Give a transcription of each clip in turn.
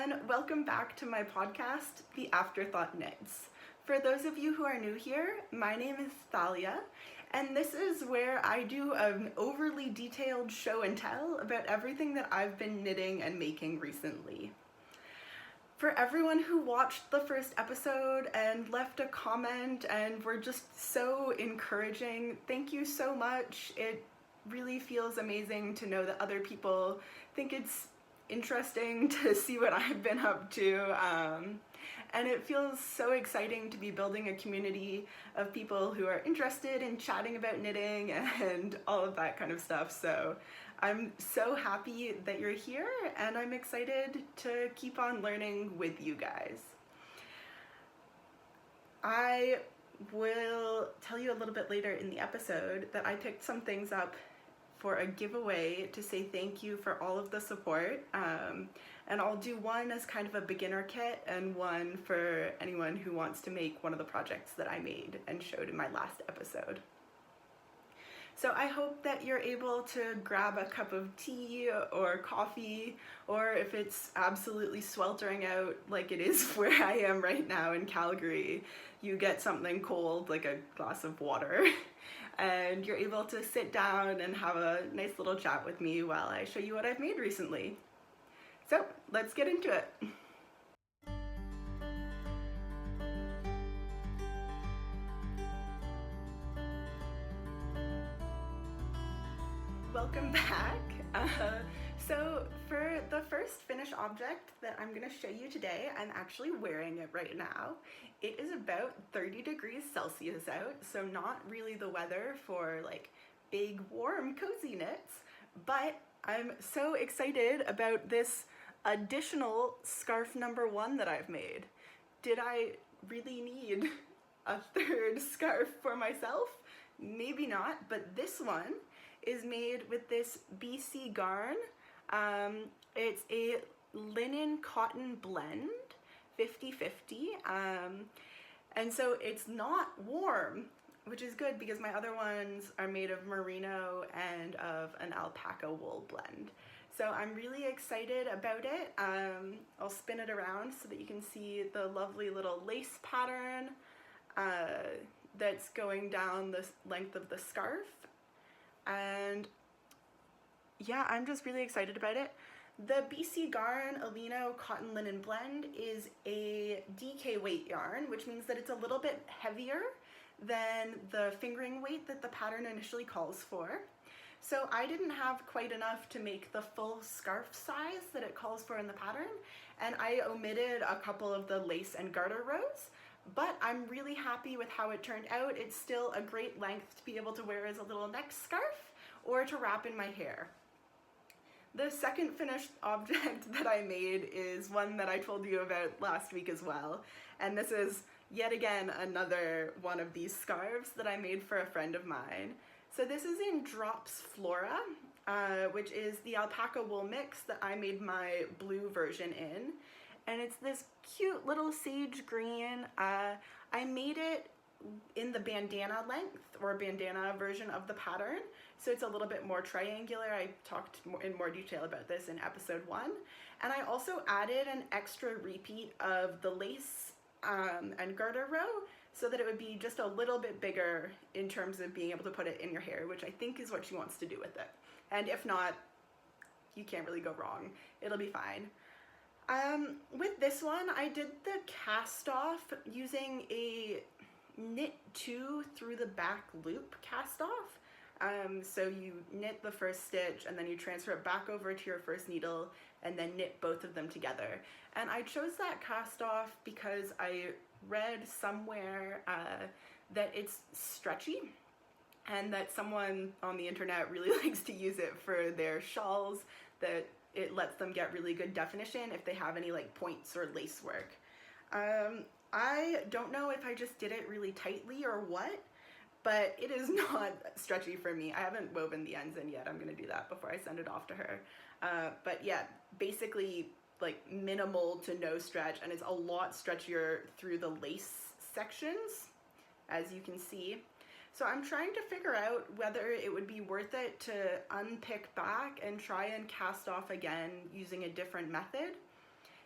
everyone, welcome back to my podcast, The Afterthought Knits. For those of you who are new here, my name is Thalia, and this is where I do an overly detailed show and tell about everything that I've been knitting and making recently. For everyone who watched the first episode and left a comment and were just so encouraging, thank you so much. It really feels amazing to know that other people think it's interesting to see what I've been up to, and it feels so exciting to be building a community of people who are interested in chatting about knitting and all of that kind of stuff. So I'm so happy that you're here, and I'm excited to keep on learning with you guys. I will tell you a little bit later in the episode that I picked some things up for a giveaway to say thank you for all of the support, and I'll do one as kind of a beginner kit and one for anyone who wants to make one of the projects that I made and showed in my last episode. So I hope that you're able to grab a cup of tea or coffee, or if it's absolutely sweltering out like it is where I am right now in Calgary, you get something cold like a glass of water. And you're able to sit down and have a nice little chat with me while I show you what I've made recently. So let's get into it. Welcome back. So for the first finished object that I'm going to show you today, I'm actually wearing it right now. It is about 30 degrees Celsius out, so not really the weather for like big, warm, cozy knits, but I'm so excited about this additional scarf number 1 that I've made. Did I really need a third scarf for myself? Maybe not, but this one is made with this BC Garn. It's a linen cotton blend, 50-50, and so it's not warm, which is good because my other ones are made of merino and of an alpaca wool blend. So I'm really excited about it. I'll spin it around so that you can see the lovely little lace pattern that's going down the length of the scarf. And yeah, I'm just really excited about it. The BC Garn Alino Cotton Linen Blend is a DK weight yarn, which means that it's a little bit heavier than the fingering weight that the pattern initially calls for. So I didn't have quite enough to make the full scarf size that it calls for in the pattern, and I omitted a couple of the lace and garter rows, but I'm really happy with how it turned out. It's still a great length to be able to wear as a little neck scarf or to wrap in my hair. The second finished object that I made is one that I told you about last week as well, and this is yet again another one of these scarves that I made for a friend of mine. So this is in Drops Flora, which is the alpaca wool mix that I made my blue version in, and it's this cute little sage green. I made it in the bandana length or bandana version of the pattern, so it's a little bit more triangular. I talked in more detail about this in episode 1, and I also added an extra repeat of the lace and garter row so that it would be just a little bit bigger in terms of being able to put it in your hair, which I think is what she wants to do with it. And if not, you can't really go wrong. It'll be fine. With this one, I did the cast off using a knit 2 through the back loop cast off. So you knit the first stitch and then you transfer it back over to your first needle and then knit both of them together. And I chose that cast off because I read somewhere that it's stretchy and that someone on the internet really likes to use it for their shawls, that it lets them get really good definition if they have any like points or lace work. I don't know if I just did it really tightly or what, but it is not stretchy for me. I haven't woven the ends in yet. I'm gonna do that before I send it off to her. But yeah, basically like minimal to no stretch, and it's a lot stretchier through the lace sections, as you can see. So I'm trying to figure out whether it would be worth it to unpick back and try and cast off again using a different method.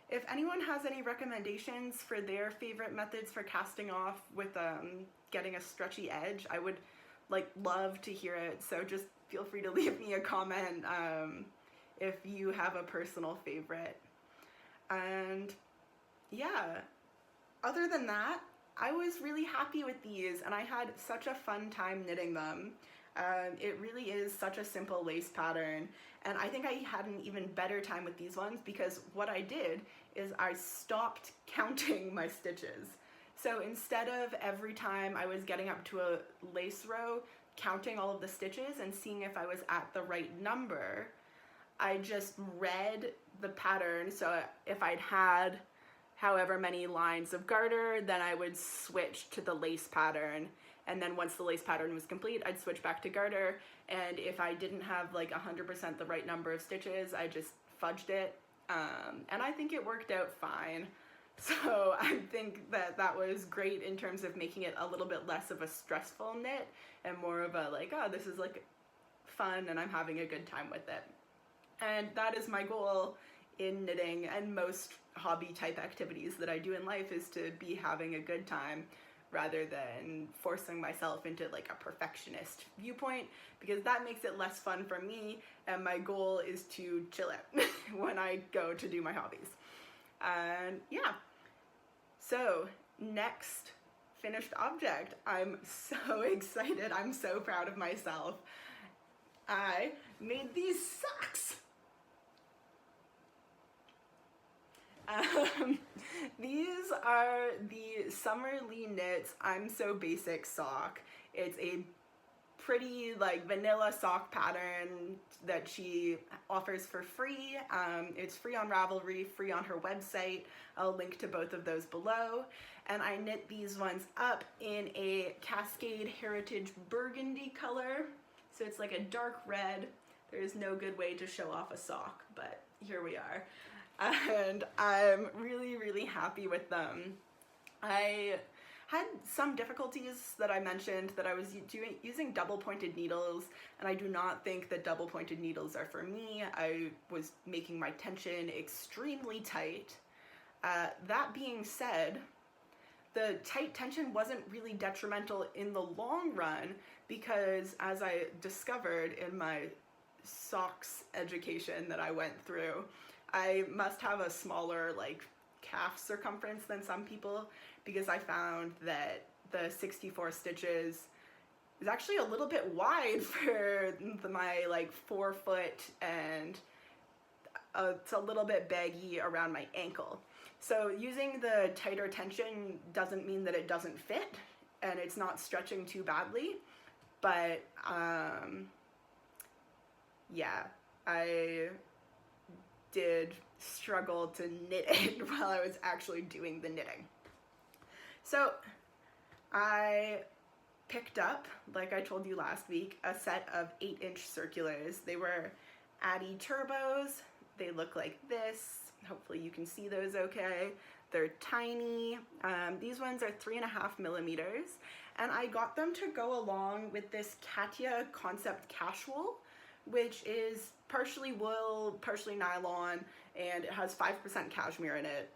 if anyone has any recommendations for their favorite methods for casting off with getting a stretchy edge, I would love to hear it. So just feel free to leave me a comment if you have a personal favorite. And yeah, other than that, I was really happy with these, and I had such a fun time knitting them. It really is such a simple lace pattern, and I think I had an even better time with these ones because what I did is I stopped counting my stitches. So instead of every time I was getting up to a lace row, counting all of the stitches and seeing if I was at the right number, I just read the pattern. So if I'd had however many lines of garter, then I would switch to the lace pattern. And then once the lace pattern was complete, I'd switch back to garter. And if I didn't have 100% the right number of stitches, I just fudged it. And I think it worked out fine. So I think that was great in terms of making it a little bit less of a stressful knit and more of a oh, this is fun and I'm having a good time with it. And that is my goal in knitting and most hobby type activities that I do in life, is to be having a good time rather than forcing myself into a perfectionist viewpoint, because that makes it less fun for me, and my goal is to chill out when I go to do my hobbies. And yeah, so next finished object. I'm so excited. I'm so proud of myself. I made these socks. These are the Summerly Knits I'm So Basic sock. It's a pretty vanilla sock pattern that she offers for free. It's free on Ravelry, free on her website. I'll link to both of those below. And I knit these ones up in a Cascade Heritage Burgundy color. So it's a dark red. There is no good way to show off a sock, but here we are. And I'm really, really happy with them. I had some difficulties that I mentioned, that I was using double pointed needles, and I do not think that double pointed needles are for me. I was making my tension extremely tight. That being said, the tight tension wasn't really detrimental in the long run, because as I discovered in my socks education that I went through, I must have a smaller calf circumference than some people, because I found that the 64 stitches is actually a little bit wide for my 4 foot, and it's a little bit baggy around my ankle. So using the tighter tension doesn't mean that it doesn't fit and it's not stretching too badly, but yeah, I did struggle to knit it while I was actually doing the knitting. So I picked up, like I told you last week, a set of 8-inch circulars. They were Addy Turbos. They look like this. Hopefully you can see those okay. They're tiny. These ones are 3.5 millimeters, and I got them to go along with this Katia Concept Kashwool, which is partially wool, partially nylon, and it has 5% cashmere in it.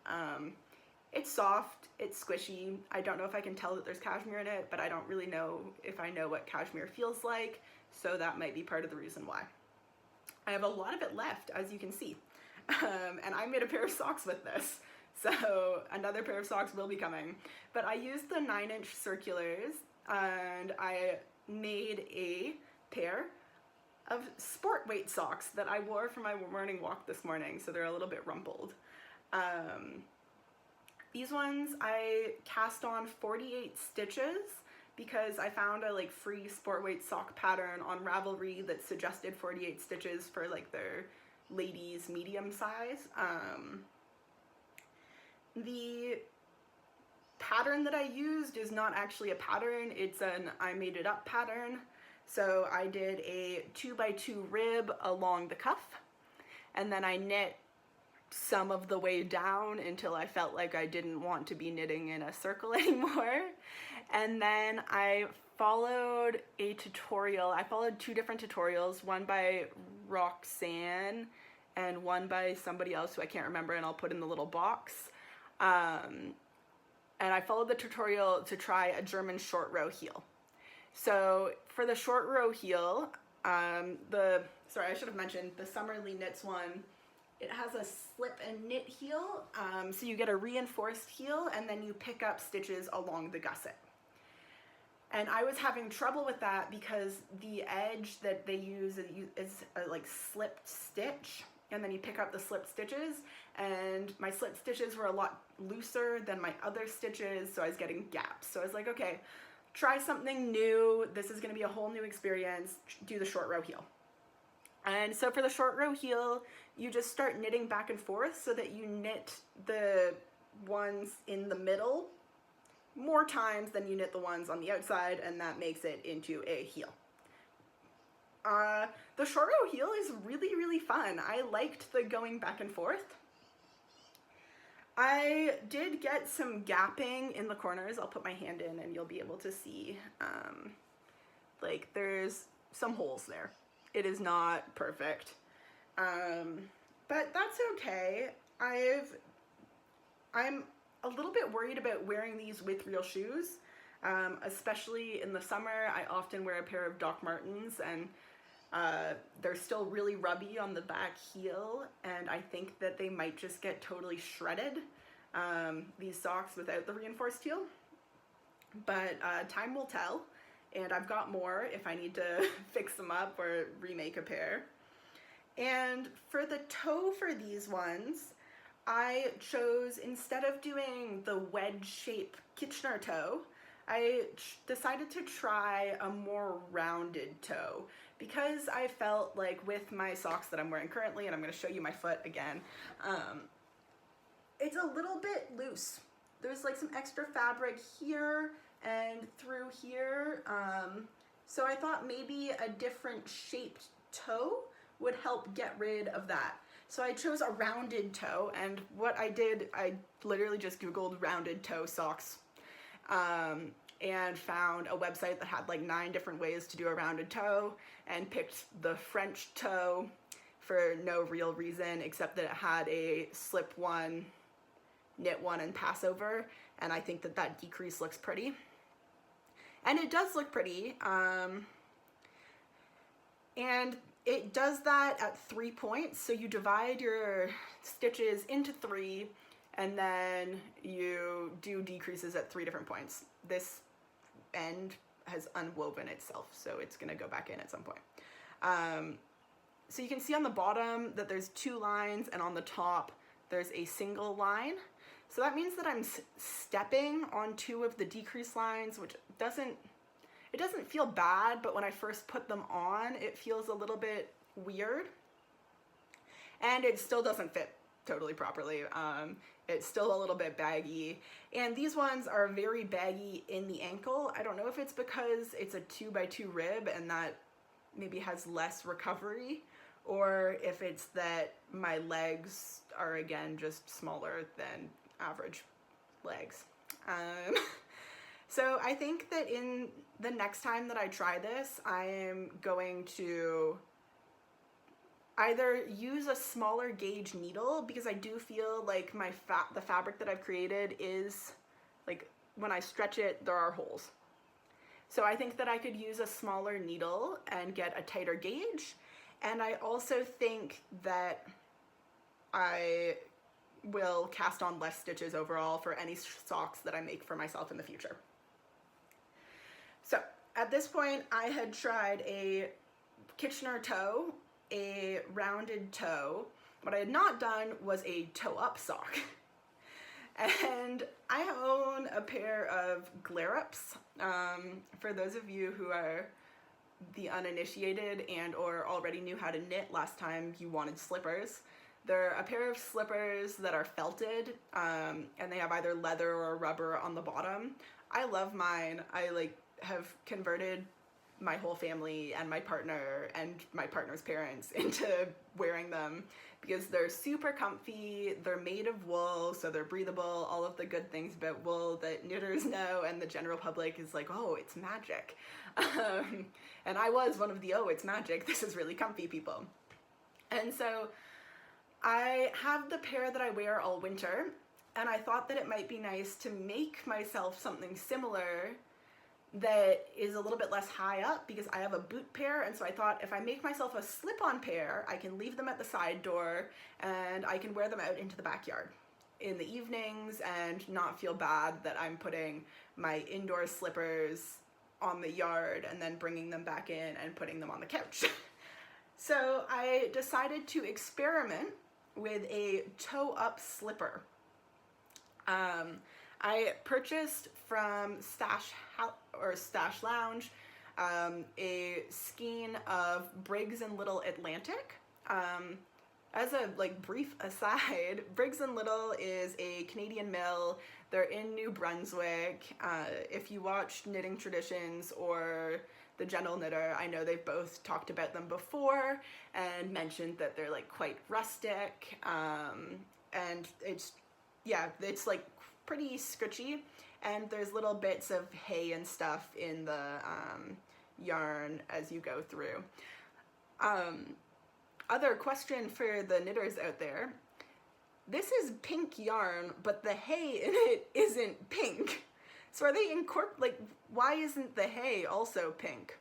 It's soft, it's squishy. I don't know if I can tell that there's cashmere in it, but I don't really know if I know what cashmere feels like, so that might be part of the reason why. I have a lot of it left, as you can see. And I made a pair of socks with this, so another pair of socks will be coming. But I used the 9-inch circulars, and I made a pair of sport weight socks that I wore for my morning walk this morning, so they're a little bit rumpled. These ones I cast on 48 stitches because I found a free sport weight sock pattern on Ravelry that suggested 48 stitches for their ladies medium size. The pattern that I used is not actually a pattern, it's an I made it up pattern. So I did a 2x2 rib along the cuff, and then I knit some of the way down until I felt like I didn't want to be knitting in a circle anymore. And then I followed a tutorial. I followed 2 different tutorials, one by Roxanne and one by somebody else who I can't remember, and I'll put in the little box. And I followed the tutorial to try a German short row heel. So for the short row heel, sorry, I should have mentioned the Summerly Knits one. It has a slip and knit heel, so you get a reinforced heel, and then you pick up stitches along the gusset. And I was having trouble with that because the edge that they use is a like slipped stitch, and then you pick up the slipped stitches, and my slipped stitches were a lot looser than my other stitches, so I was getting gaps. So I was like, okay, try something new. This is gonna be a whole new experience. Do the short row heel. And so for the short row heel, you just start knitting back and forth so that you knit the ones in the middle more times than you knit the ones on the outside, and that makes it into a heel. The short row heel is really, really fun. I liked the going back and forth. I did get some gapping in the corners. I'll put my hand in and you'll be able to see, like there's some holes there. It is not perfect, but that's okay. I'm a little bit worried about wearing these with real shoes, especially in the summer. I often wear a pair of Doc Martens, and they're still really rubby on the back heel, and I think that they might just get totally shredded, these socks without the reinforced heel. But time will tell. And I've got more if I need to fix them up or remake a pair. And for the toe for these ones, I chose, instead of doing the wedge shape Kitchener toe, I decided to try a more rounded toe, because I felt like with my socks that I'm wearing currently, and I'm going to show you my foot again, it's a little bit loose. There's like some extra fabric here and through here, so I thought maybe a different shaped toe would help get rid of that. So I chose a rounded toe, and what I did, I literally just Googled rounded toe socks, and found a website that had like 9 different ways to do a rounded toe, and picked the French toe for no real reason except that it had a slip one, knit one, and pass over, and I think that that decrease looks pretty. And it does look pretty, and it does that at 3 points, so you divide your stitches into 3, and then you do decreases at 3 different points. This end has unwoven itself, so it's going to go back in at some point. So you can see on the bottom that there's 2 lines, and on the top there's a single line. So that means that I'm stepping on 2 of the decrease lines, which doesn't feel bad, but when I first put them on, it feels a little bit weird. And it still doesn't fit totally properly. It's still a little bit baggy. And these ones are very baggy in the ankle. I don't know if it's because it's a 2x2 rib and that maybe has less recovery, or if it's that my legs are, again, just smaller than average legs. So I think that in the next time that I try this, I am going to either use a smaller gauge needle, because I do feel like the fabric that I've created is, like, when I stretch it, there are holes. So I think that I could use a smaller needle and get a tighter gauge. And I also think that I will cast on less stitches overall for any socks that I make for myself in the future. So at this point, I had tried a Kitchener toe, a rounded toe. What I had not done was a toe up sock. And I own a pair of glare-ups. For those of you who are the uninitiated and or already knew how to knit last time you wanted slippers, they're a pair of slippers that are felted, and they have either leather or rubber on the bottom. I love mine. I have converted my whole family and my partner and my partner's parents into wearing them because they're super comfy, they're made of wool, so they're breathable, all of the good things about wool that knitters know and the general public is like, oh, it's magic. And I was one of the, oh, it's magic, this is really comfy people. And so I have the pair that I wear all winter, and I thought that it might be nice to make myself something similar that is a little bit less high up, because I have a boot pair, and so I thought if I make myself a slip-on pair, I can leave them at the side door and I can wear them out into the backyard in the evenings and not feel bad that I'm putting my indoor slippers on the yard and then bringing them back in and putting them on the couch. So I decided to experiment with a toe-up slipper. I purchased from Stash Lounge a skein of Briggs & Little Atlantic. As a brief aside, Briggs & Little is a Canadian mill. They're in New Brunswick. If you watch Knitting Traditions or The Gentle Knitter, I know they've both talked about them before and mentioned that they're quite rustic, and it's like pretty scritchy, and there's little bits of hay and stuff in the yarn as you go through. Other question for the knitters out there: this is pink yarn, but the hay in it isn't pink. So are they why isn't the hay also pink?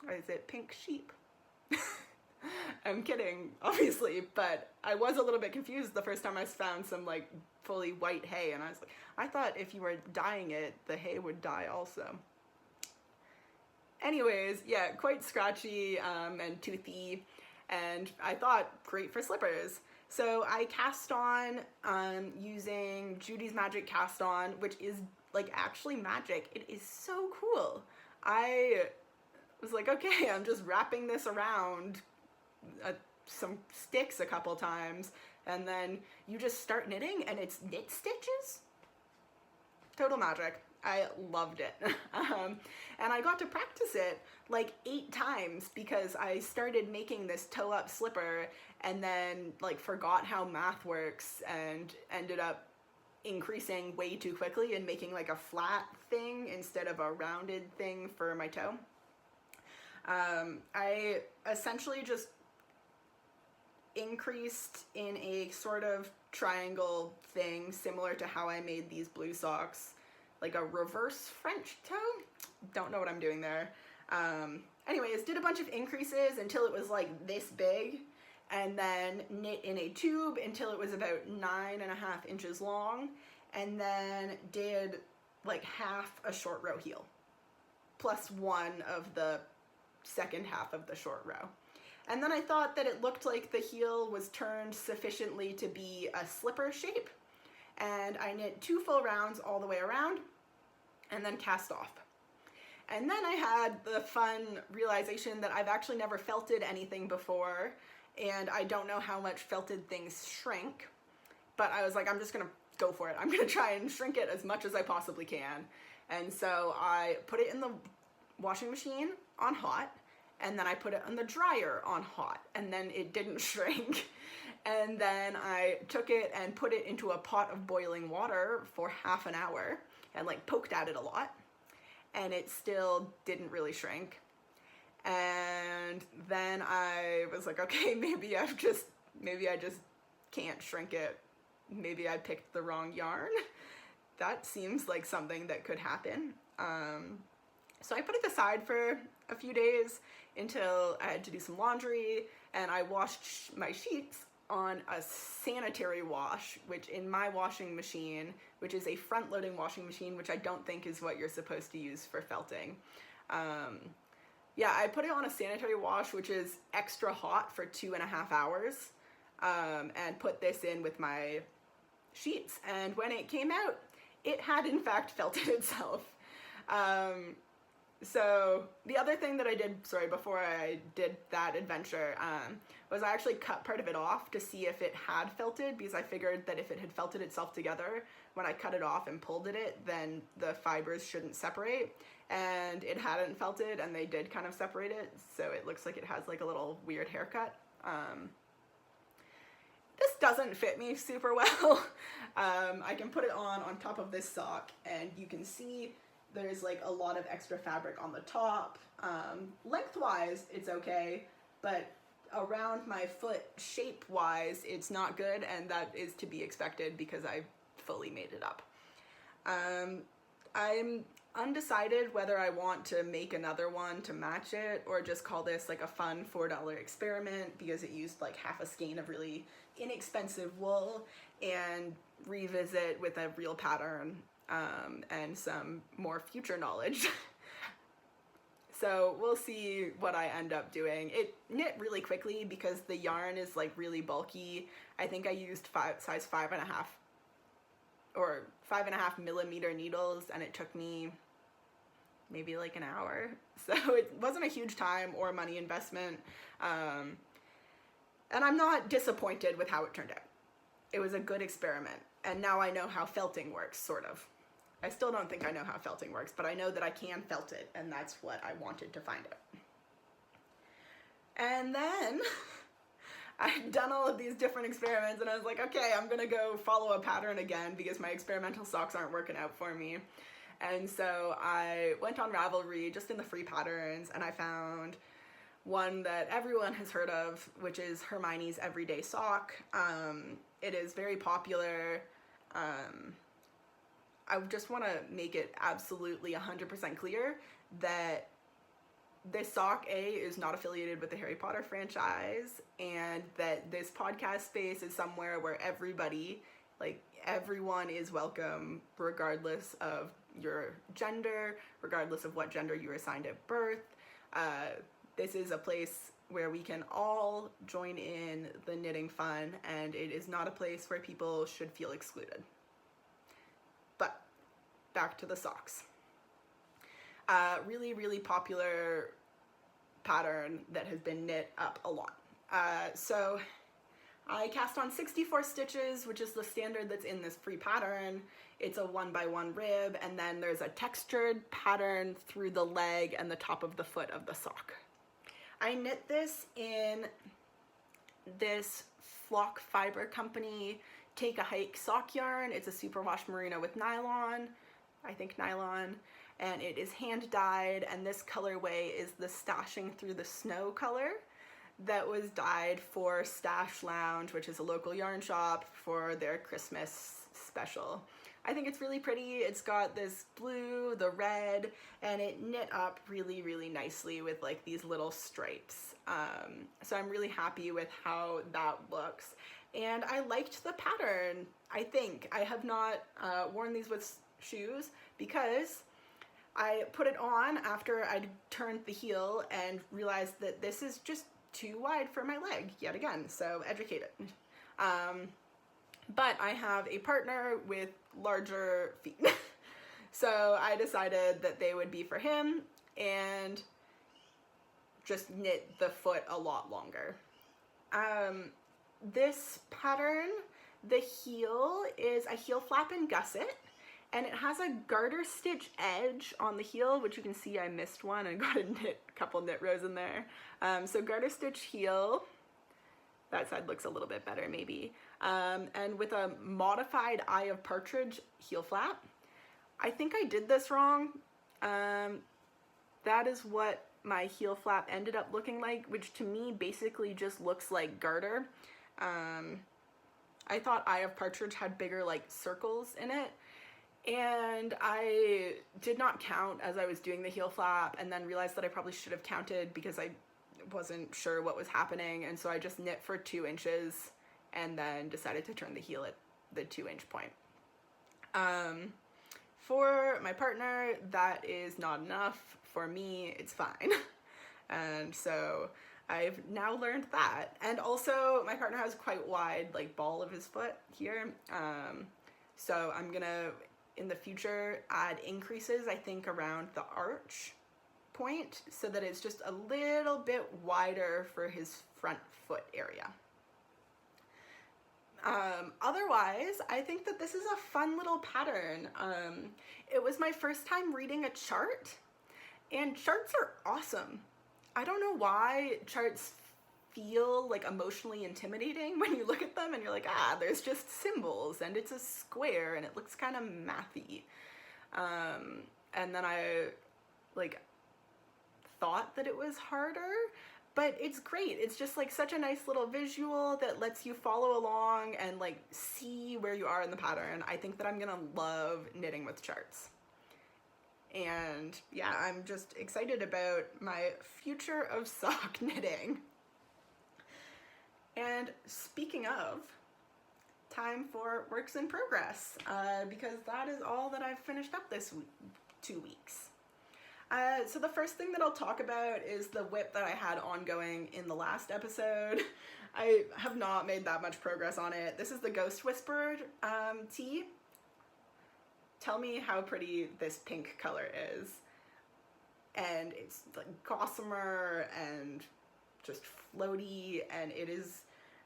Or is it pink sheep? I'm kidding, obviously, but I was a little bit confused the first time I found some fully white hay, and I was like, I thought if you were dyeing it, the hay would dye also. Anyways, yeah, quite scratchy and toothy, and I thought great for slippers. So I cast on using Judy's Magic Cast On, which is actually magic. It is so cool. I was like, okay, I'm just wrapping this around some sticks a couple times, and then you just start knitting and it's knit stitches. Total magic. I loved it. And I got to practice it 8 times because I started making this toe-up slipper and then forgot how math works and ended up increasing way too quickly and making a flat thing instead of a rounded thing for my toe. I essentially just increased in a sort of triangle thing similar to how I made these blue socks, like a reverse French toe. Don't know what I'm doing there. Anyways, did a bunch of increases until it was this big, and then knit in a tube until it was about 9.5 inches long, and then did half a short row heel plus one of the second half of the short row. And then I thought that it looked like the heel was turned sufficiently to be a slipper shape, and I knit 2 full rounds all the way around and then cast off. And then I had the fun realization that I've actually never felted anything before, and I don't know how much felted things shrink, but I was like, I'm just gonna go for it. I'm gonna try and shrink it as much as I possibly can. And so I put it in the washing machine on hot, and then I put it on the dryer on hot, and then it didn't shrink. And then I took it and put it into a pot of boiling water for half an hour and poked at it a lot, and it still didn't really shrink. And then I was like, okay, maybe I just can't shrink it. Maybe I picked the wrong yarn. That seems like something that could happen. So I put it aside for a few days until I had to do some laundry, and I washed my sheets on a sanitary wash, which in my washing machine, which is a front-loading washing machine, which I don't think is what you're supposed to use for felting. Yeah, I put it on a sanitary wash, which is extra hot for 2.5 hours, and put this in with my sheets. And when it came out, it had in fact felted itself. So the other thing that I did, before I did that adventure, was I actually cut part of it off to see if it had felted, because I figured that if it had felted itself together, when I cut it off and pulled at it, then the fibers shouldn't separate, and it hadn't felted, and they did kind of separate it, so it looks like it has a little weird haircut. This doesn't fit me super well. I can put it on top of this sock, and you can see there's a lot of extra fabric on the top. Lengthwise, it's okay, but around my foot shape-wise, it's not good, and that is to be expected because I fully made it up. I'm undecided whether I want to make another one to match it or just call this like a fun $4 experiment because it used like half a skein of really inexpensive wool, and revisit with a real pattern and some more future knowledge. So we'll see what I end up doing. It knit really quickly because the yarn is like really bulky. I think I used size 5.5 or 5.5 millimeter needles, and it took me maybe like an hour. So it wasn't a huge time or money investment. And I'm not disappointed with how it turned out. It was a good experiment. And now I know how felting works, sort of. I still don't think I know how felting works, but I know that I can felt it, and that's what I wanted to find out. And then I'd done all of these different experiments, and I was like, okay, I'm gonna go follow a pattern again because my experimental socks aren't working out for me. And so I went on Ravelry, just in the free patterns, and I found one that everyone has heard of, which is Hermione's Everyday Sock. It is very popular. I just want to make it absolutely 100% clear that this sock, A, is not affiliated with the Harry Potter franchise, and that this podcast space is somewhere where everybody, like everyone, is welcome regardless of your gender, regardless of what gender you were assigned at birth. This is a place where we can all join in the knitting fun, and it is not a place where people should feel excluded. But back to the socks. Really, really popular pattern that has been knit up a lot. So I cast on 64 stitches, which is the standard that's in this free pattern. It's a 1x1 rib, and then there's a textured pattern through the leg and the top of the foot of the sock. I knit this in this Flock Fiber Company Take a Hike sock yarn. It's a superwash merino with nylon, I think nylon, and it is hand dyed, and this colorway is the Stashing Through the Snow color that was dyed for Stash Lounge, which is a local yarn shop, for their Christmas special. I think it's really pretty. It's got this blue, the red, and it knit up really, really nicely with like these little stripes. So I'm really happy with how that looks. And I liked the pattern, I think. I have not worn these with shoes because I put it on after I'd turned the heel and realized that this is just too wide for my leg yet again, so educated. But I have a partner with larger feet. So I decided that they would be for him and just knit the foot a lot longer. This pattern, the heel is a heel flap and gusset, and it has a garter stitch edge on the heel, which you can see I missed one and got a couple knit rows in there. So garter stitch heel, that side looks a little bit better maybe. And with a modified Eye of Partridge heel flap. I think I did this wrong. That is what my heel flap ended up looking like, which to me basically just looks like garter. I thought Eye of Partridge had bigger like circles in it, and I did not count as I was doing the heel flap, and then realized that I probably should have counted because I wasn't sure what was happening, and so I just knit for 2 inches and then decided to turn the heel at the 2-inch point. For my partner, that is not enough. For me, it's fine. And so I've now learned that. And also my partner has quite wide like ball of his foot here. So I'm gonna, in the future, add increases, I think, around the arch point so that it's just a little bit wider for his front foot area. Otherwise, I think that this is a fun little pattern. It was my first time reading a chart, and charts are awesome. I don't know why charts feel like emotionally intimidating when you look at them and you're like, there's just symbols and it's a square and it looks kind of mathy. And then I like thought that it was harder, but it's great. It's just like such a nice little visual that lets you follow along and like see where you are in the pattern. I think that I'm gonna love knitting with charts. And yeah, I'm just excited about my future of sock knitting. And speaking of, time for works in progress, because that is all that I've finished up this 2 weeks. So the first thing that I'll talk about is the whip that I had ongoing in the last episode. I have not made that much progress on it. This is the Ghost Whispered tee. Tell me how pretty this pink color is. And it's like gossamer and just floaty, and it is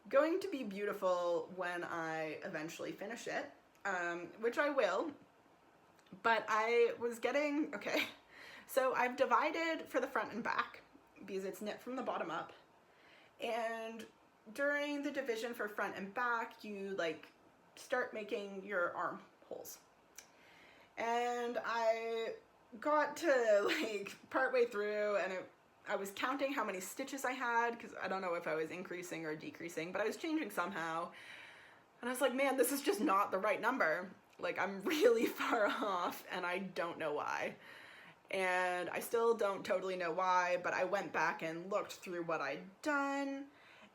going to be beautiful when I eventually finish it, which I will. But I was getting, okay, so I've divided for the front and back because it's knit from the bottom up. And during the division for front and back, you like start making your armholes. And I got to like partway through, and I was counting how many stitches I had, because I don't know if I was increasing or decreasing, but I was changing somehow. And I was like, man, this is just not the right number. Like, I'm really far off, and I don't know why. And I still don't totally know why, but I went back and looked through what I'd done,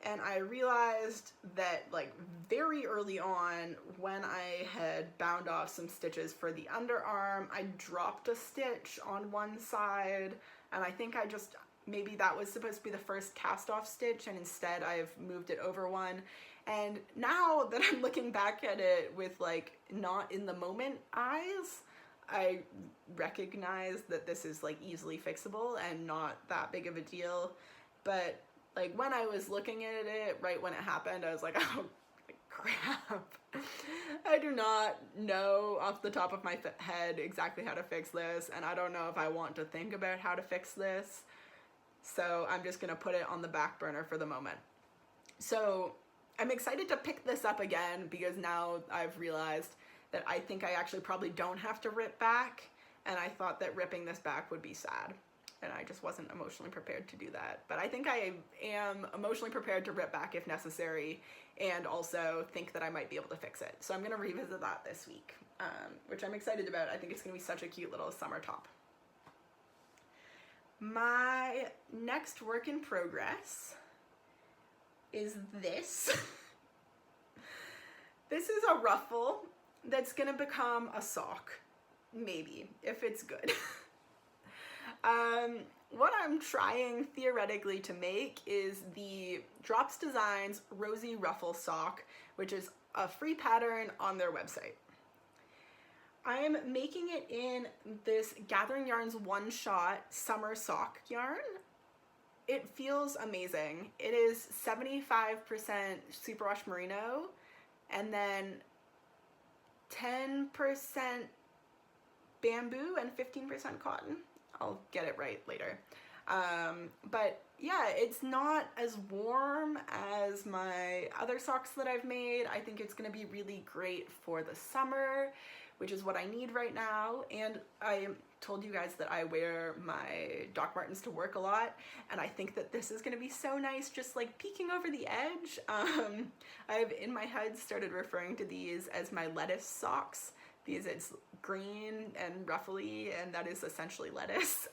and I realized that like very early on, when I had bound off some stitches for the underarm, I dropped a stitch on one side, and I think I just, maybe that was supposed to be the first cast off stitch, and instead I've moved it over one. And now that I'm looking back at it with like not in the moment eyes, I recognize that this is like easily fixable and not that big of a deal. But like when I was looking at it right when it happened, I was like, oh crap. I do not know off the top of my head exactly how to fix this, and I don't know if I want to think about how to fix this. So I'm just gonna put it on the back burner for the moment. So I'm excited to pick this up again, because now I've realized that I think I actually probably don't have to rip back, and I thought that ripping this back would be sad, and I just wasn't emotionally prepared to do that. But I think I am emotionally prepared to rip back if necessary, and also think that I might be able to fix it. So I'm gonna revisit that this week, which I'm excited about. I think it's gonna be such a cute little summer top. My next work in progress is this. This is a ruffle that's gonna become a sock, maybe, if it's good. What I'm trying theoretically to make is the Drops Designs Rosy Ruffle sock, which is a free pattern on their website. I'm making it in this Gathering Yarns one-shot summer sock yarn. It feels amazing. It is 75% superwash merino, and then 10% bamboo and 15% cotton. I'll get it right later. But yeah, it's not as warm as my other socks that I've made. I think it's gonna be really great for the summer, which is what I need right now. And I told you guys that I wear my Doc Martens to work a lot, and I think that this is gonna be so nice, just like peeking over the edge. I've in my head started referring to these as my lettuce socks, because it's green and ruffly, and that is essentially lettuce.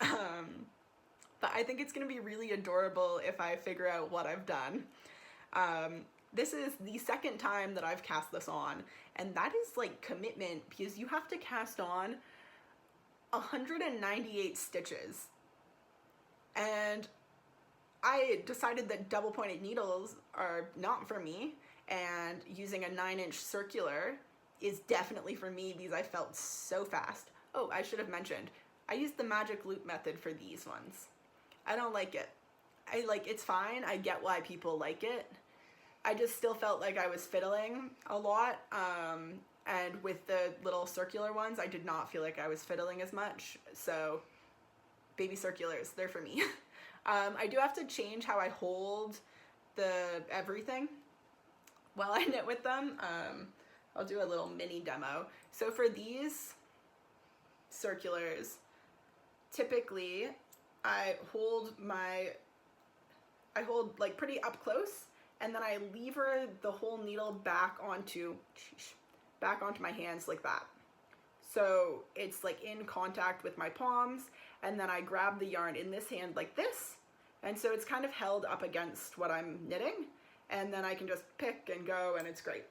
But I think it's gonna be really adorable if I figure out what I've done. This is the second time that I've cast this on, and that is like commitment, because you have to cast on 198 stitches. And I decided that double pointed needles are not for me, and using a 9-inch circular is definitely for me, because I felt so fast. Oh, I should have mentioned, I used the magic loop method for these ones. I don't like it. It's fine, I get why people like it. I just still felt like I was fiddling a lot, and with the little circular ones, I did not feel like I was fiddling as much. So baby circulars, they're for me. I do have to change how I hold the everything while I knit with them. I'll do a little mini demo. So for these circulars, typically I hold my I hold like pretty up close, and then I lever the whole needle back onto my hands like that. So it's like in contact with my palms, and then I grab the yarn in this hand like this, and so it's kind of held up against what I'm knitting, and then I can just pick and go, and it's great.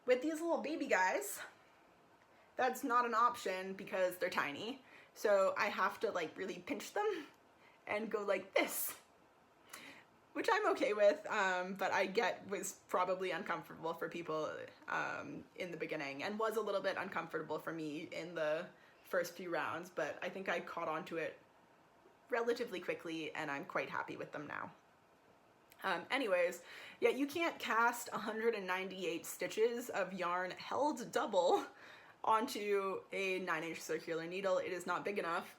With these little baby guys, that's not an option because they're tiny, so I have to like really pinch them and go like this, which I'm okay with, but I get was probably uncomfortable for people in the beginning, and was a little bit uncomfortable for me in the first few rounds, but I think I caught on to it relatively quickly, and I'm quite happy with them now. Anyways, yeah, you can't cast 198 stitches of yarn held double onto a 9-inch circular needle. It is not big enough.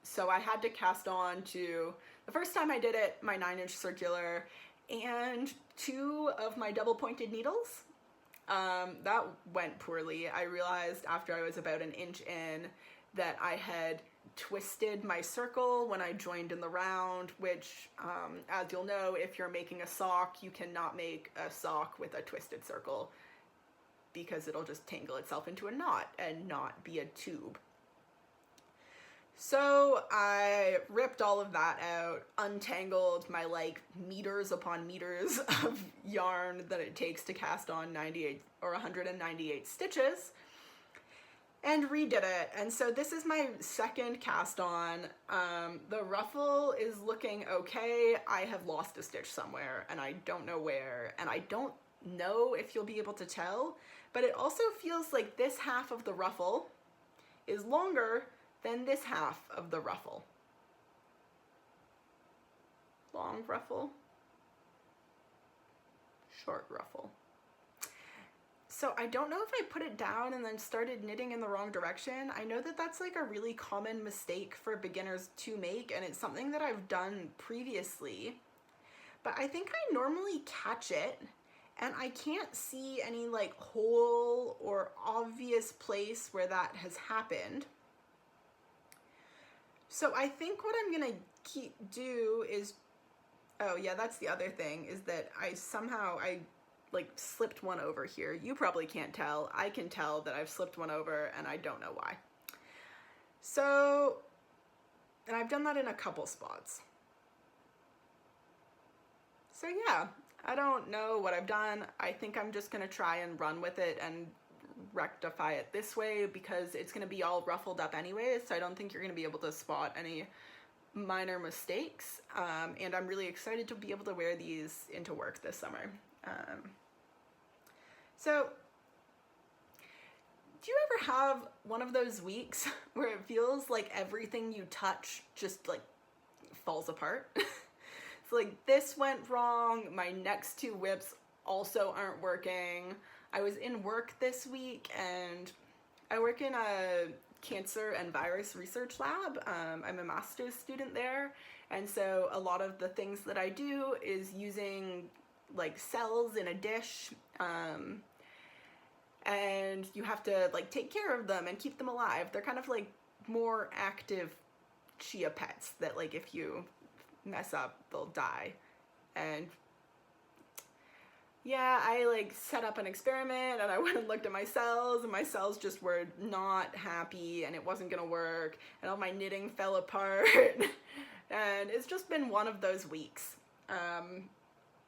So I had to cast on to, the first time I did it, my 9-inch circular and 2 of my double pointed needles. That went poorly. I realized after I was about an inch in that I had twisted my circle when I joined in the round, which, as you'll know, if you're making a sock, you cannot make a sock with a twisted circle because it'll just tangle itself into a knot and not be a tube. So I ripped all of that out, untangled my like meters upon meters of yarn that it takes to cast on 98 or 198 stitches, and redid it. And so this is my second cast on. The ruffle is looking okay. I have lost a stitch somewhere and I don't know where, and I don't know if you'll be able to tell, but it also feels like this half of the ruffle is longer than this half of the ruffle. Long ruffle, short ruffle. So I don't know if I put it down and then started knitting in the wrong direction. I know that that's like a really common mistake for beginners to make, and it's something that I've done previously, but I think I normally catch it, and I can't see any like hole or obvious place where that has happened. So I think what I'm gonna do is, oh yeah, that's the other thing, is that I like slipped one over here. You probably can't tell. I can tell that I've slipped one over and I don't know why. So, and I've done that in a couple spots. So yeah, I don't know what I've done. I think I'm just gonna try and run with it and rectify it this way because it's gonna be all ruffled up anyways, so I don't think you're gonna be able to spot any minor mistakes. And I'm really excited to be able to wear these into work this summer. So, do you ever have one of those weeks where it feels like everything you touch just like falls apart? It's like this went wrong, my next 2 whips also aren't working. I was in work this week, and I work in a cancer and virus research lab. I'm a master's student there, and so a lot of the things that I do is using like cells in a dish, and you have to like take care of them and keep them alive. They're kind of like more active chia pets that like if you mess up, they'll die. And yeah, I like set up an experiment and I went and looked at my cells, and my cells just were not happy and it wasn't gonna work, and all my knitting fell apart. And it's just been one of those weeks.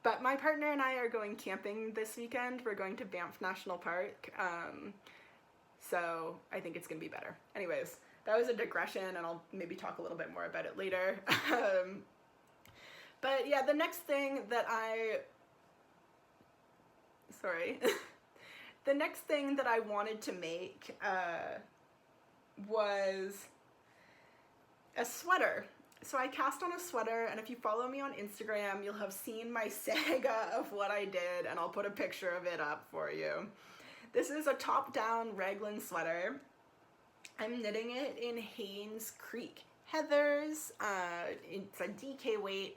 But my partner and I are going camping this weekend. We're going to Banff National Park. So I think it's gonna be better. Anyways, that was a digression, and I'll maybe talk a little bit more about it later. But yeah, the next thing that the next thing that I wanted to make was a sweater. So I cast on a sweater, and if you follow me on Instagram, you'll have seen my saga of what I did, and I'll put a picture of it up for you. This is a top-down raglan sweater. I'm knitting it in Haynes Creek Heathers. It's a DK weight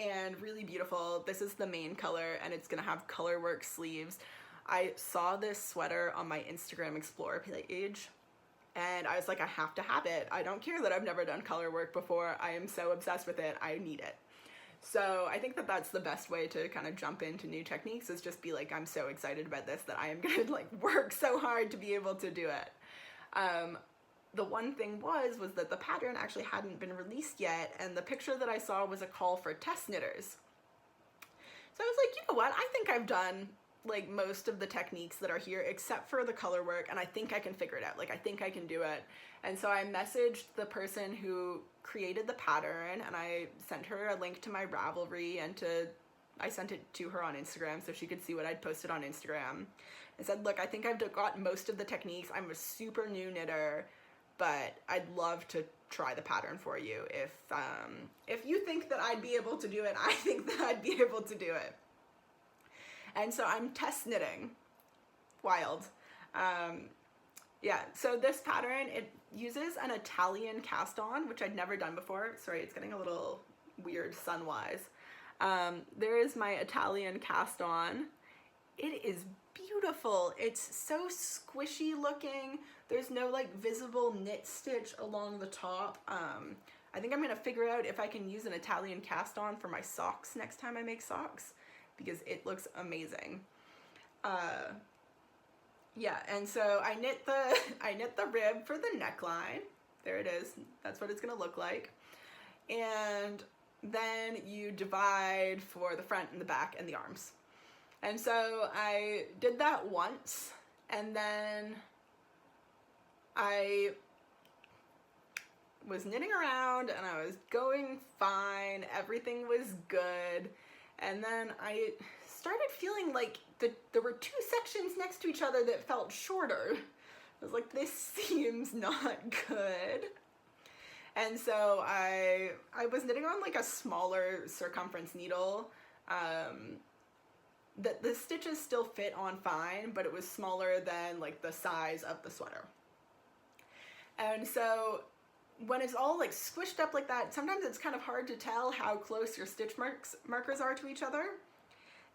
and really beautiful. This is the main color, and it's gonna have colorwork sleeves. I saw this sweater on my Instagram Explore page, And I was like, I have to have it. I don't care that I've never done color work before. I am so obsessed with it. I need it. So I think that that's the best way to kind of jump into new techniques, is just be like, I'm so excited about this that I am going to like work so hard to be able to do it. The one thing was that the pattern actually hadn't been released yet, and the picture that I saw was a call for test knitters. So I was like, you know what, I think I've done like most of the techniques that are here except for the color work, and I think I can figure it out. Like, I think I can do it. And so I messaged the person who created the pattern, and I sent her a link to my Ravelry, and I sent it to her on Instagram so she could see what I'd posted on Instagram. And said, look, I think I've got most of the techniques. I'm a super new knitter, but I'd love to try the pattern for you. If you think that I'd be able to do it, I think that I'd be able to do it. And so I'm test knitting. Wild. Yeah, so this pattern, it uses an Italian cast on, which I'd never done before. Sorry, it's getting a little weird sun-wise. There is my Italian cast on. It is beautiful. It's so squishy looking. There's no like visible knit stitch along the top. I think I'm gonna figure out if I can use an Italian cast on for my socks next time I make socks, because it looks amazing. Yeah, and so I knit the rib for the neckline. There it is. That's what it's gonna look like. And then you divide for the front and the back and the arms. And so I did that once, and then I was knitting around and I was going fine. Everything was good. And then I started feeling like there were two sections next to each other that felt shorter. I was like, this seems not good. And so I was knitting on like a smaller circumference needle. The stitches still fit on fine, but it was smaller than like the size of the sweater. And so when it's all like squished up like that, sometimes it's kind of hard to tell how close your stitch markers are to each other.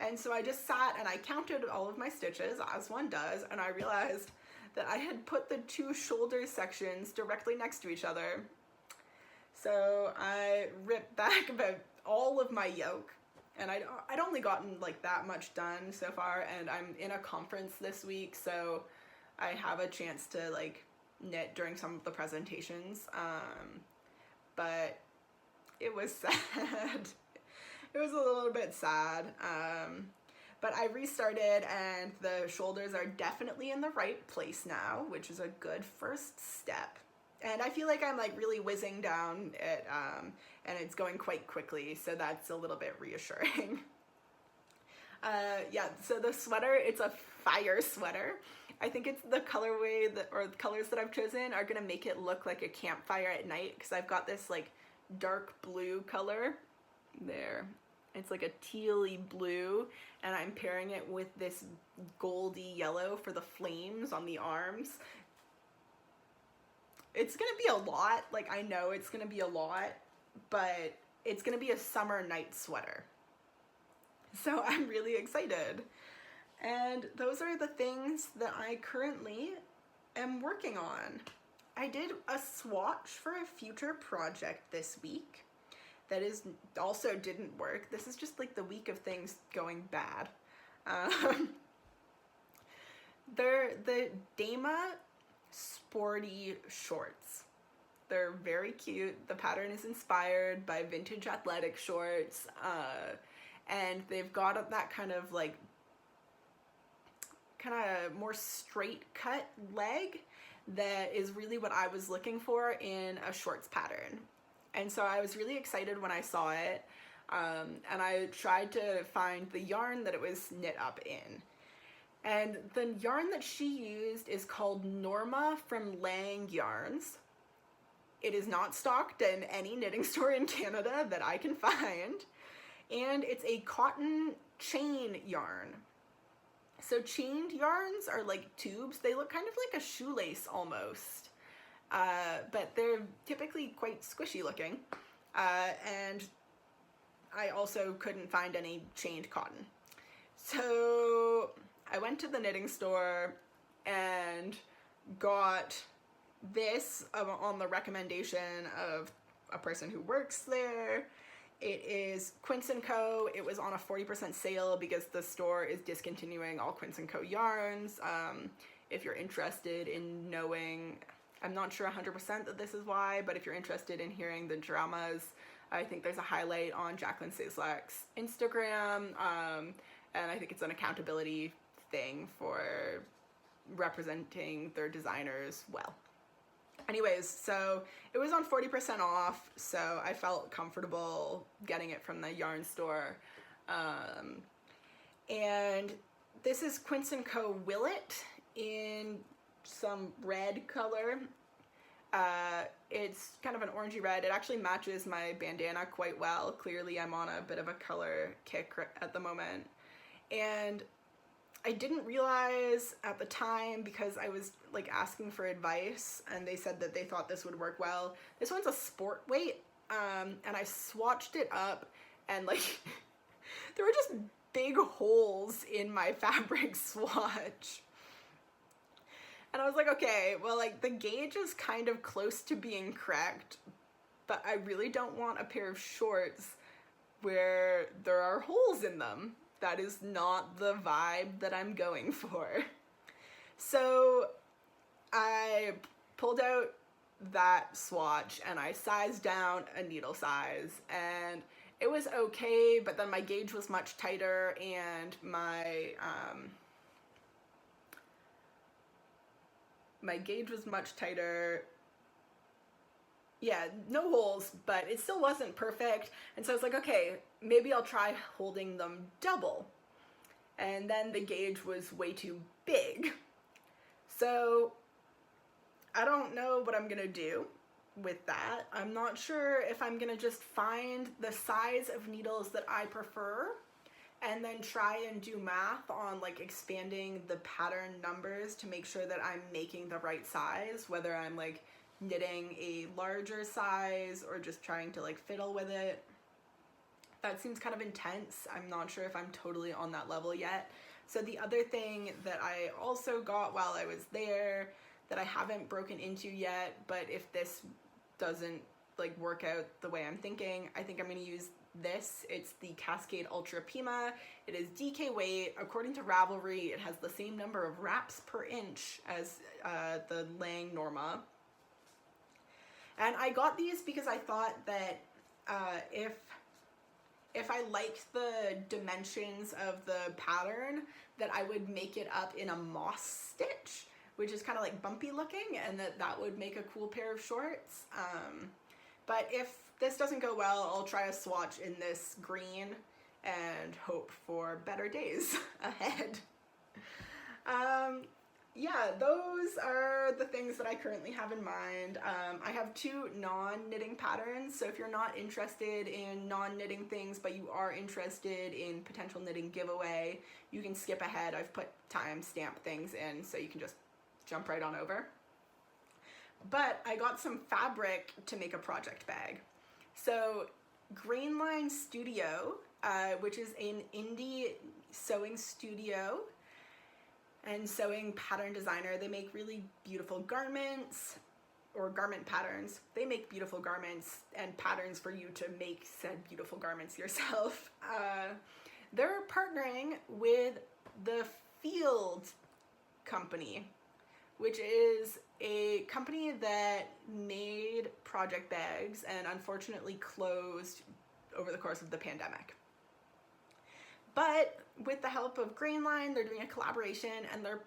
And so I just sat and I counted all of my stitches, as one does, and I realized that I had put the two shoulder sections directly next to each other. So I ripped back about all of my yoke, and I'd only gotten like that much done so far, and I'm in a conference this week, so I have a chance to like knit during some of the presentations, but it was sad. It was a little bit sad, but I restarted, and the shoulders are definitely in the right place now, which is a good first step. And I feel like I'm like really whizzing down it, and it's going quite quickly, so that's a little bit reassuring. Yeah, so the sweater, it's a fire sweater. I think it's the colorway or the colors that I've chosen are gonna make it look like a campfire at night, because I've got this like dark blue color there. It's like a tealy blue, and I'm pairing it with this goldy yellow for the flames on the arms. It's gonna be a lot, like I know it's gonna be a lot, but it's gonna be a summer night sweater. So I'm really excited. And those are the things that I currently am working on. I did a swatch for a future project this week that also didn't work. This is just like the week of things going bad. They're the Deima Sporty shorts. They're very cute. The pattern is inspired by vintage athletic shorts, and they've got that kind of more straight cut leg that is really what I was looking for in a shorts pattern. And so I was really excited when I saw it, and I tried to find the yarn that it was knit up in. And the yarn that she used is called Norma from Lang Yarns. It is not stocked in any knitting store in Canada that I can find. And it's a cotton chain yarn. So chained yarns are like tubes. They look kind of like a shoelace almost. But they're typically quite squishy looking. And I also couldn't find any chained cotton. So I went to the knitting store and got this on the recommendation of a person who works there. It is Quince & Co. It was on a 40% sale because the store is discontinuing all Quince & Co. yarns. If you're interested in knowing, I'm not sure 100% that this is why, but if you're interested in hearing the dramas, I think there's a highlight on Jacqueline Sazlak's Instagram, and I think it's an accountability thing for representing their designers well. Anyways, so it was on 40% off, so I felt comfortable getting it from the yarn store. And this is Quince & Co. Willet in some red color. It's kind of an orangey red. It actually matches my bandana quite well. Clearly I'm on a bit of a color kick at the moment. And I didn't realize at the time, because I was like asking for advice and they said that they thought this would work well. This one's a sport weight, and I swatched it up and like there were just big holes in my fabric swatch. And I was like, okay, well, like the gauge is kind of close to being correct, but I really don't want a pair of shorts where there are holes in them. That is not the vibe that I'm going for. So I pulled out that swatch and I sized down a needle size, and it was okay, but then my gauge was much tighter and my gauge was much tighter. Yeah, no holes, but it still wasn't perfect. And so I was like, okay, maybe I'll try holding them double. And then the gauge was way too big. So I don't know what I'm gonna do with that. I'm not sure if I'm gonna just find the size of needles that I prefer and then try and do math on like expanding the pattern numbers to make sure that I'm making the right size, whether I'm like knitting a larger size or just trying to like fiddle with it. That seems kind of intense. I'm not sure if I'm totally on that level yet. So the other thing that I also got while I was there that I haven't broken into yet, but if this doesn't like work out the way I'm thinking, I think I'm going to use this. It's the Cascade Ultra Pima. It is DK weight. According to Ravelry, it has the same number of wraps per inch as the Lang Norma. And I got these because I thought that if I liked the dimensions of the pattern, that I would make it up in a moss stitch, which is kind of like bumpy looking, and that would make a cool pair of shorts. But if this doesn't go well, I'll try a swatch in this green and hope for better days ahead. Yeah, those are the things that I currently have in mind. I have 2 non-knitting patterns, so if you're not interested in non-knitting things, but you are interested in potential knitting giveaway, you can skip ahead. I've put timestamp things in, so you can just jump right on over. But I got some fabric to make a project bag. So Grainline Studio, which is an indie sewing studio and sewing pattern designer. They make really beautiful garments or garment patterns. They make beautiful garments and patterns for you to make said beautiful garments yourself. They're partnering with the Field Company, which is a company that made project bags and unfortunately closed over the course of the pandemic. But with the help of Grainline, they're doing a collaboration and they're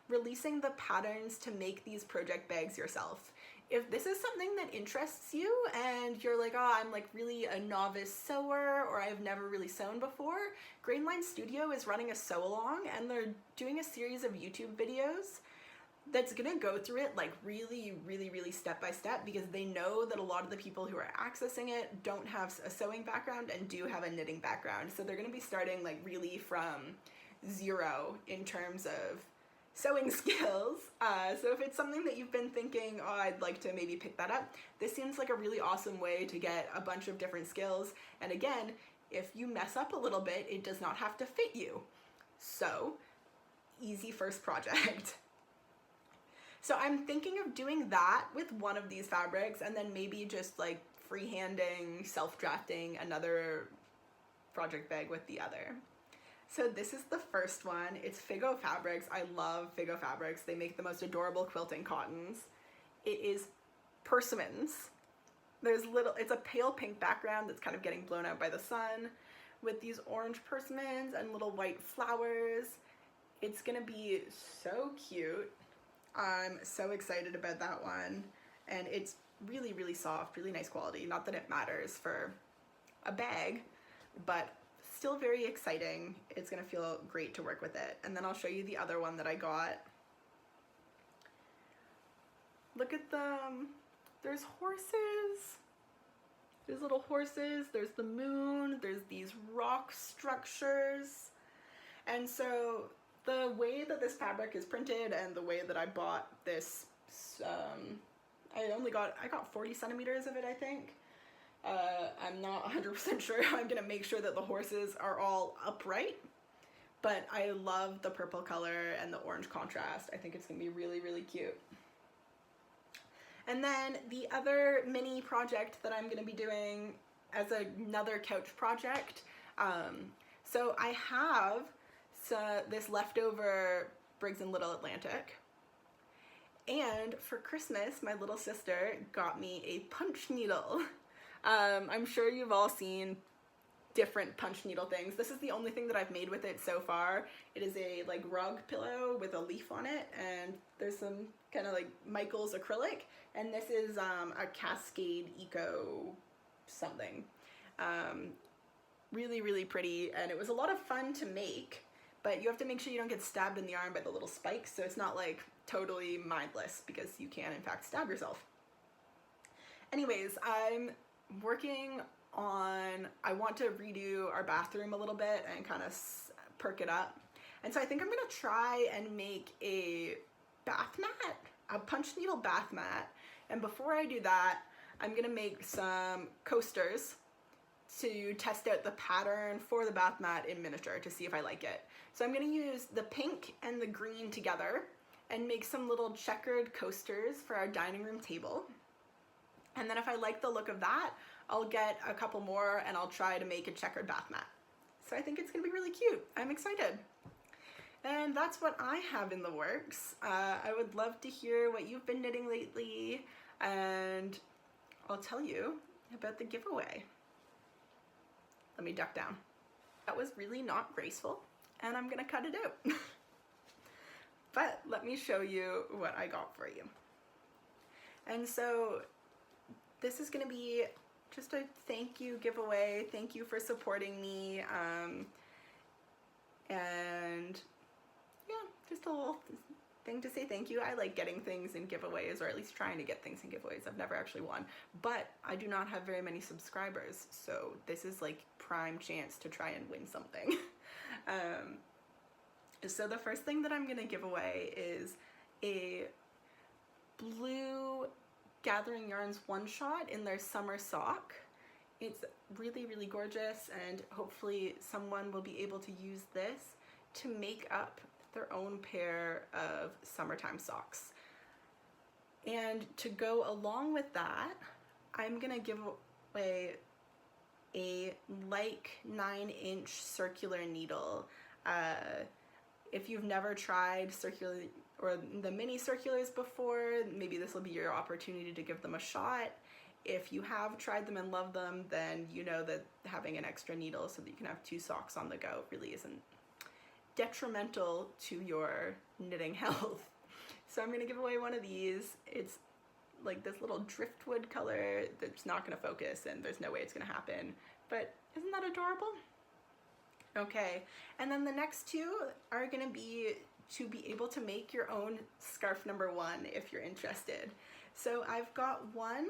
releasing the patterns to make these project bags yourself. If this is something that interests you and you're like, oh, I'm like really a novice sewer or I've never really sewn before, Grainline Studio is running a sew along and they're doing a series of YouTube videos that's gonna go through it like really step by step, because they know that a lot of the people who are accessing it don't have a sewing background and do have a knitting background. So they're gonna be starting like really from zero in terms of sewing skills. So if it's something that you've been thinking, oh, I'd like to maybe pick that up, this seems like a really awesome way to get a bunch of different skills. And again, if you mess up a little bit, it does not have to fit you. So, easy first project. So I'm thinking of doing that with one of these fabrics and then maybe just like freehanding, self-drafting another project bag with the other. So this is the first one. It's Figo Fabrics. I love Figo Fabrics. They make the most adorable quilting cottons. It is persimmons. It's a pale pink background that's kind of getting blown out by the sun with these orange persimmons and little white flowers. It's gonna be so cute. I'm so excited about that one. And it's really, really soft, really nice quality. Not that it matters for a bag, but still very exciting. It's gonna feel great to work with it. And then I'll show you the other one that I got. Look at them. There's horses. There's little horses. There's the moon. There's these rock structures. And so the way that this fabric is printed and the way that I bought this, I got 40 centimeters of it, I think. I'm not 100% sure. I'm gonna make sure that the horses are all upright, but I love the purple color and the orange contrast. I think it's gonna be really, really cute. And then the other mini project that I'm gonna be doing as another couch project, so I have this leftover Briggs & Little Atlantic, and for Christmas my little sister got me a punch needle. I'm sure you've all seen different punch needle things. This is the only thing that I've made with it so far. It is a like rug pillow with a leaf on it, and there's some kind of like Michael's acrylic, and this is a Cascade Eco something. Really, really pretty, and it was a lot of fun to make, but you have to make sure you don't get stabbed in the arm by the little spikes, so it's not like totally mindless, because you can in fact stab yourself. Anyways, I'm working on, I want to redo our bathroom a little bit and kind of perk it up. And so I think I'm gonna try and make a bath mat, a punch needle bath mat. And before I do that, I'm gonna make some coasters to test out the pattern for the bath mat in miniature to see if I like it. So I'm gonna use the pink and the green together and make some little checkered coasters for our dining room table. And then if I like the look of that, I'll get a couple more and I'll try to make a checkered bath mat. So I think it's gonna be really cute. I'm excited. And that's what I have in the works. I would love to hear what you've been knitting lately, and I'll tell you about the giveaway. Let me duck down. That was really not graceful, and I'm gonna cut it out. But let me show you what I got for you. And so this is gonna be just a thank you giveaway. Thank you for supporting me. And yeah, just a little thing to say thank you. I like getting things in giveaways, or at least trying to get things in giveaways. I've never actually won, but I do not have very many subscribers, so this is like prime chance to try and win something. So the first thing that I'm gonna give away is a blue Gathering Yarns one-shot in their summer sock. It's really, really gorgeous, and hopefully someone will be able to use this to make up their own pair of summertime socks. And to go along with that, I'm gonna give away a like 9-inch circular needle. If you've never tried circular or the mini circulars before, maybe this will be your opportunity to give them a shot. If you have tried them and love them, then you know that having an extra needle so that you can have 2 socks on the go really isn't detrimental to your knitting health. So I'm gonna give away one of these. It's like this little driftwood color that's not gonna focus, and there's no way it's gonna happen, but isn't that adorable? Okay, and then the next 2 are gonna be to be able to make your own scarf number 1 if you're interested. So I've got one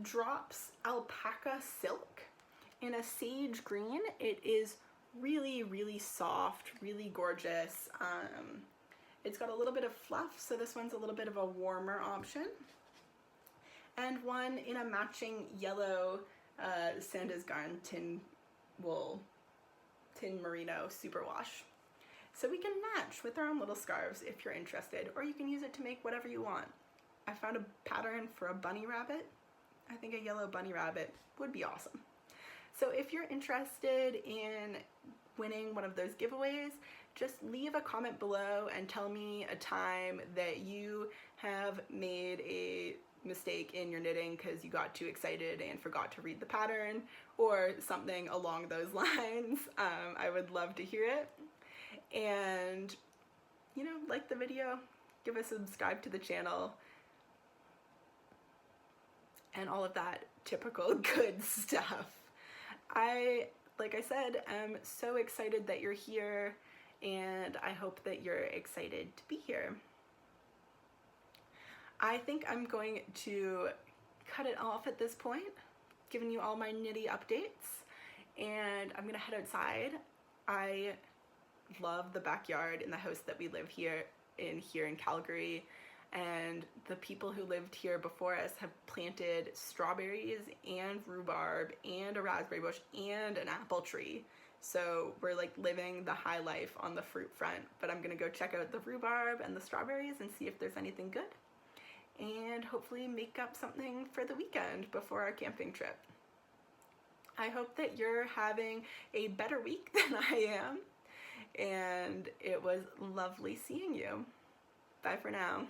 Drops alpaca silk in a sage green. It is really, really soft, really gorgeous. It's got a little bit of fluff, so this one's a little bit of a warmer option. And one in a matching yellow Sanda's Garn tin merino superwash. so we can match with our own little scarves if you're interested, or you can use it to make whatever you want. I found a pattern for a bunny rabbit. I think a yellow bunny rabbit would be awesome. So if you're interested in winning one of those giveaways, just leave a comment below and tell me a time that you have made a mistake in your knitting because you got too excited and forgot to read the pattern, or something along those lines. I would love to hear it. And, you know, like the video, give a subscribe to the channel, and all of that typical good stuff. Like I said, am so excited that you're here, and I hope that you're excited to be here. I think I'm going to cut it off at this point, giving you all my knitty updates, and I'm gonna head outside. I love the backyard in the house that we live here in Calgary, and the people who lived here before us have planted strawberries and rhubarb and a raspberry bush and an apple tree. So we're like living the high life on the fruit front. But I'm gonna go check out the rhubarb and the strawberries and see if there's anything good, and hopefully make up something for the weekend before our camping trip. I hope that you're having a better week than I am, and it was lovely seeing you. Bye for now.